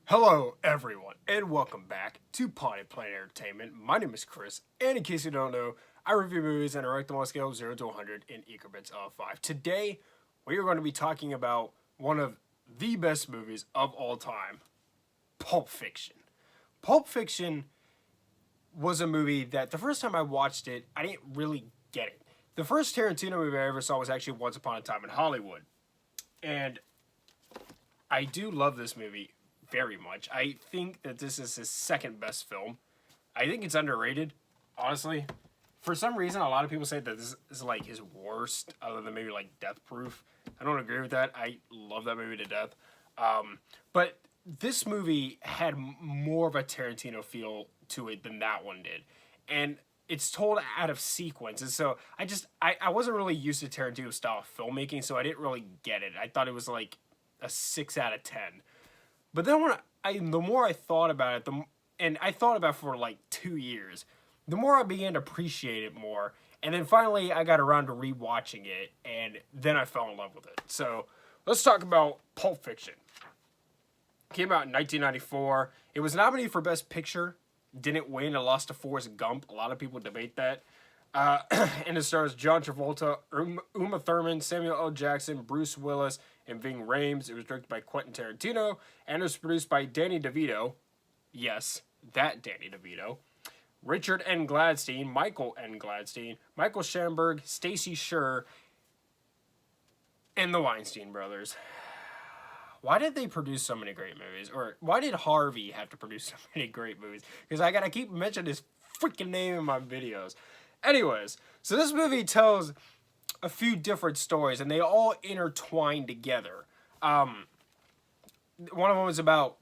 Hello, everyone, and welcome back to Potty Plane Entertainment. My name is Chris, and in case you don't know, I review movies and I rank them on a scale of 0 to 100 in increments of 5. Today, we are going to be talking about one of the best movies of all time, Pulp Fiction. Pulp Fiction was a movie that the first time I watched it, I didn't really get it. The first Tarantino movie I ever saw was actually Once Upon a Time in Hollywood. And I do love this movie very much. I think that this is his second best film. I think it's underrated, honestly. For some reason, a lot of people say that this is like his worst, other than maybe like Death Proof. I don't agree with that. I love that movie to death. But this movie had more of a Tarantino feel to it than that one did. And it's told out of sequence. And so I wasn't really used to Tarantino style filmmaking, so I didn't really get it. I thought it was like a 6 out of 10. But then the more I thought about it, and I thought about it for like 2 years, the more I began to appreciate it more. And then finally I got around to rewatching it, and then I fell in love with it. So let's talk about Pulp Fiction. Came out in 1994. It was nominated for Best Picture. Didn't win. It lost to Forrest Gump. A lot of people debate that. And it stars John Travolta, Uma Thurman, Samuel L. Jackson, Bruce Willis, and Ving Rhames. It was directed by Quentin Tarantino, and it was produced by Danny DeVito. Yes, that Danny DeVito. Richard N. Gladstein, Michael N. Gladstein, Michael Schamberg, Stacey Sher, and the Weinstein brothers. Why did they produce so many great movies? Or why did Harvey have to produce so many great movies? Because I gotta keep mentioning his freaking name in my videos. Anyways, so this movie tells a few different stories, and they all intertwine together. One of them is about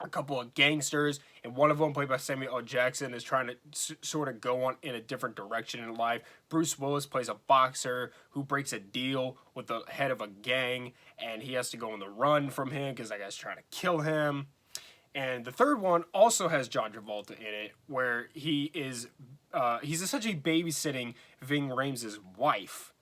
a couple of gangsters, and one of them, played by Samuel L. Jackson, is trying to sort of go on in a different direction in life. Bruce Willis plays a boxer who breaks a deal with the head of a gang, and he has to go on the run from him because that guy's trying to kill him. And the third one also has John Travolta in it, where he's essentially babysitting Ving Rhames' wife,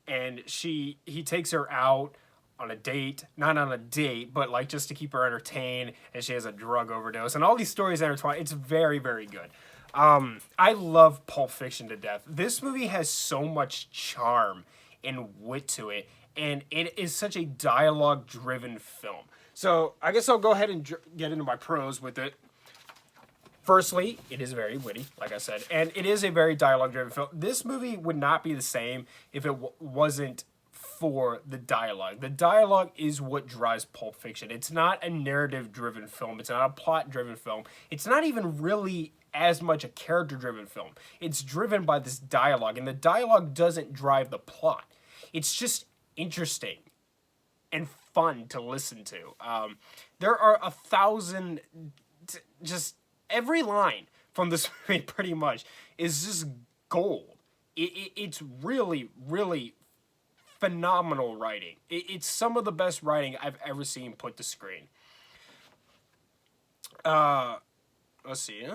and he takes her out on a date, not on a date, but like just to keep her entertained, and she has a drug overdose, and all these stories intertwine. It's very, very good. I love Pulp Fiction to death. This movie has so much charm and wit to it, and it is such a dialogue-driven film. So I guess I'll go ahead and get into my pros with it. Firstly, it is very witty, like I said, and it is a very dialogue-driven film. This movie would not be the same if it wasn't for the dialogue. The dialogue is what drives Pulp Fiction. It's not a narrative-driven film. It's not a plot-driven film. It's not even really as much a character-driven film. It's driven by this dialogue, and the dialogue doesn't drive the plot. It's just interesting and fun to listen to. There are 1,000, just every line from this movie pretty much is just gold. It's really, really phenomenal writing. It's some of the best writing I've ever seen put to screen. Let's see.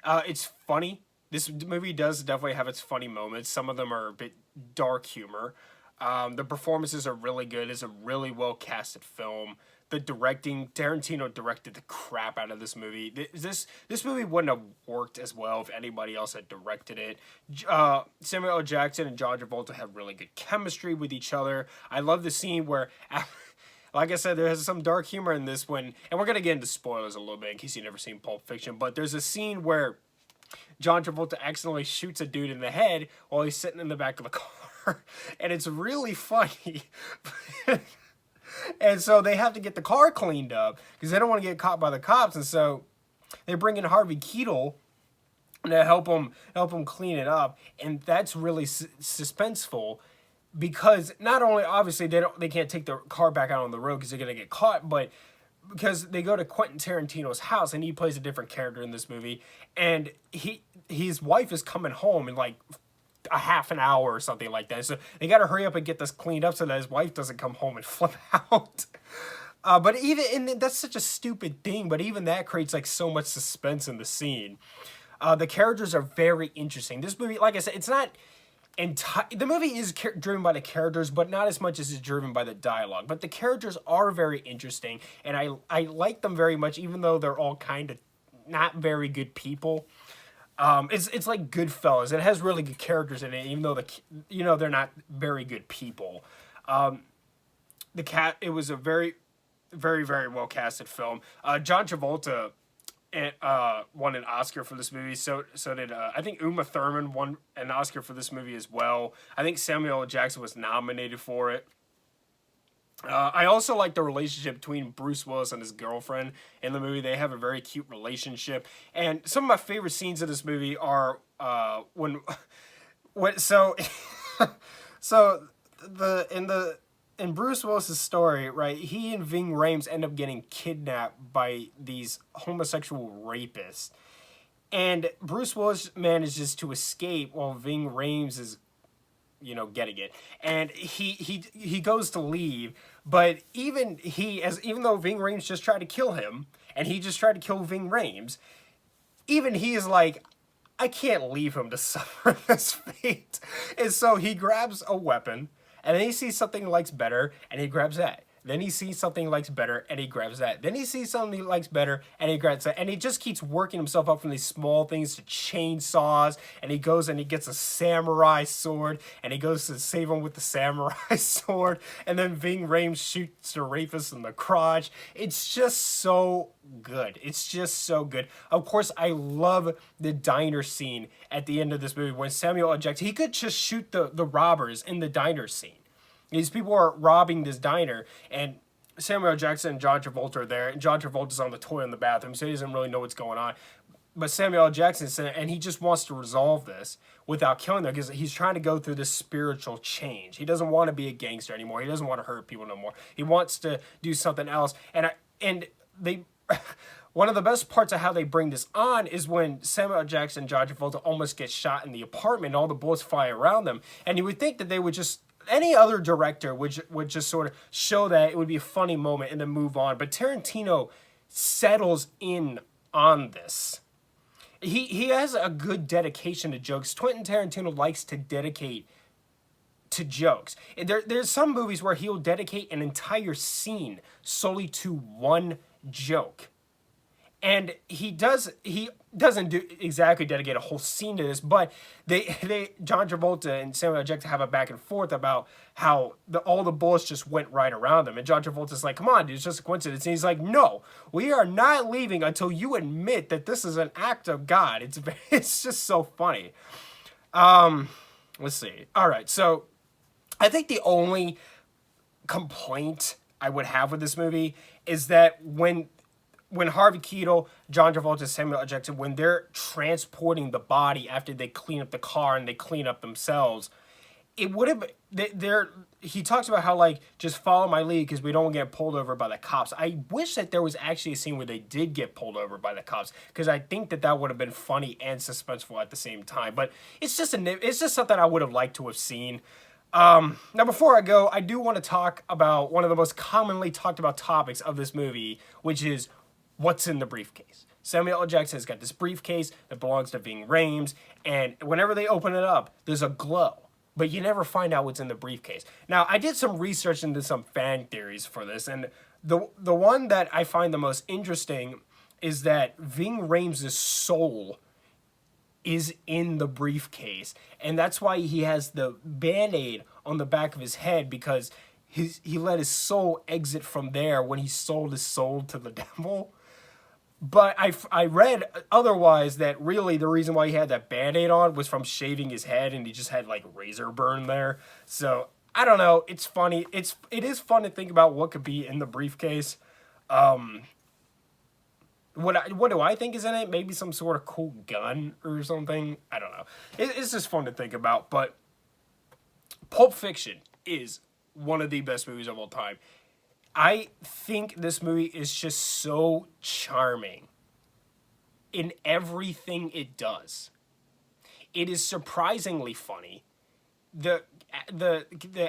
It's funny. This movie does definitely have its funny moments. Some of them are a bit dark humor. The performances are really good. It's a really well casted film. The directing, Tarantino directed the crap out of this movie. This movie wouldn't have worked as well if anybody else had directed it. Samuel L. Jackson and John Travolta have really good chemistry with each other. I love the scene where, like I said, there's some dark humor in this one, and we're going to get into spoilers a little bit in case you've never seen Pulp Fiction, but there's a scene where John Travolta accidentally shoots a dude in the head while he's sitting in the back of the car, and it's really funny. And so they have to get the car cleaned up because they don't want to get caught by the cops, and so they bring in Harvey Keitel to help him clean it up, and that's really suspenseful because not only obviously they can't take the car back out on the road because they're gonna get caught, but because they go to Quentin Tarantino's house and he plays a different character in this movie, and his wife is coming home in like a half an hour or something like that. So they got to hurry up and get this cleaned up so that his wife doesn't come home and flip out. But and that's such a stupid thing, but even that creates like so much suspense in the scene. The characters are very interesting. This movie, like I said, the movie is driven by the characters, but not as much as it's driven by the dialogue. But the characters are very interesting, and I like them very much, even though they're all kind of not very good people. It's like Goodfellas. It has really good characters in it, even though they're not very good people. It was a very, very, very well casted film. John Travolta won an Oscar for this movie. So did I think Uma Thurman won an Oscar for this movie as well. I think Samuel L. Jackson was nominated for it. I also like the relationship between Bruce Willis and his girlfriend in the movie. They have a very cute relationship, and some of my favorite scenes of this movie are when so so in Bruce Willis's story, right? He and Ving Rhames end up getting kidnapped by these homosexual rapists, and Bruce Willis manages to escape while Ving Rhames is getting it, and he goes to leave, but even though Ving Rhames just tried to kill him, and he just tried to kill Ving Rhames, even he is like, I can't leave him to suffer this fate, and so he grabs a weapon, and then he sees something he likes better, and he grabs that. Then he sees something he likes better, and he grabs that. Then he sees something he likes better, and he grabs that. And he just keeps working himself up from these small things to chainsaws. And he goes and he gets a samurai sword, and he goes to save him with the samurai sword. And then Ving Rhames shoots the rapist in the crotch. It's just so good. It's just so good. Of course, I love the diner scene at the end of this movie when Samuel L. Jackson, he could just shoot the robbers in the diner scene. These people are robbing this diner, and Samuel L. Jackson and John Travolta are there, and John Travolta's on the toilet in the bathroom, so he doesn't really know what's going on. But Samuel L. Jackson's in it, and he just wants to resolve this without killing them, because he's trying to go through this spiritual change. He doesn't want to be a gangster anymore. He doesn't want to hurt people no more. He wants to do something else. And they... One of the best parts of how they bring this on is when Samuel L. Jackson and John Travolta almost get shot in the apartment, and all the bullets fly around them. And you would think that they would just... Any other director would just sort of show that it would be a funny moment and then move on. But Tarantino settles in on this. He has a good dedication to jokes. Quentin Tarantino likes to dedicate to jokes. There's some movies where he'll dedicate an entire scene solely to one joke. And he doesn't do exactly dedicate a whole scene to this, but John Travolta and Samuel L. Jackson have a back and forth about how all the bullets just went right around them. And John Travolta's like, come on, dude, it's just a coincidence. And he's like, no, we are not leaving until you admit that this is an act of God. It's just so funny. Let's see. All right, so I think the only complaint I would have with this movie is that when Harvey Keitel, John Travolta, Samuel L. Jackson, when they're transporting the body after they clean up the car and they clean up themselves, it would have... He talks about how, like, just follow my lead because we don't get pulled over by the cops. I wish that there was actually a scene where they did get pulled over by the cops, because I think that would have been funny and suspenseful at the same time. But it's just something I would have liked to have seen. Now, before I go, I do want to talk about one of the most commonly talked about topics of this movie, which is what's in the briefcase. Samuel L. Jackson has got this briefcase that belongs to Ving Rhames, and whenever they open it up, there's a glow, but you never find out what's in the briefcase. Now, I did some research into some fan theories for this, and the one that I find the most interesting is that Ving Rhames' soul is in the briefcase, and that's why he has the Band-Aid on the back of his head, because he let his soul exit from there when he sold his soul to the devil. But I read otherwise, that really the reason why he had that Band-Aid on was from shaving his head, and he just had like razor burn there. So I don't know. It's funny. It is fun to think about what could be in the briefcase. What do I think is in it? Maybe some sort of cool gun or something. I don't know. It's just fun to think about. But Pulp Fiction is one of the best movies of all time. I think this movie is just so charming in everything it does. It is surprisingly funny. The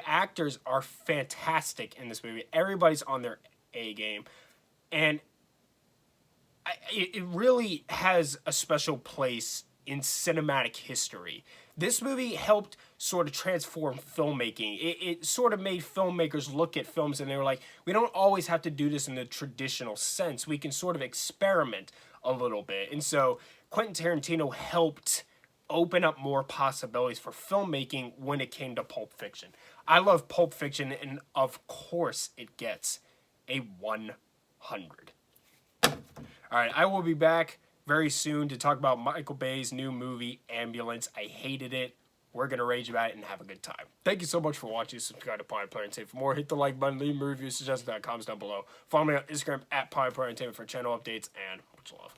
actors are fantastic in this movie. Everybody's on their A game, and it really has a special place in cinematic history. This movie helped sort of transform filmmaking. It sort of made filmmakers look at films and they were like, we don't always have to do this in the traditional sense. We can sort of experiment a little bit. And so Quentin Tarantino helped open up more possibilities for filmmaking when it came to Pulp Fiction. I love Pulp Fiction, and of course it gets a 100. All right, I will be back very soon to talk about Michael Bay's new movie, Ambulance. I hated it. We're going to rage about it and have a good time. Thank you so much for watching. Subscribe to Pie Player Entertainment for more. Hit the like button, leave me reviews, suggestions, comments down below. Follow me on Instagram at Pie Player Entertainment for channel updates, and much love.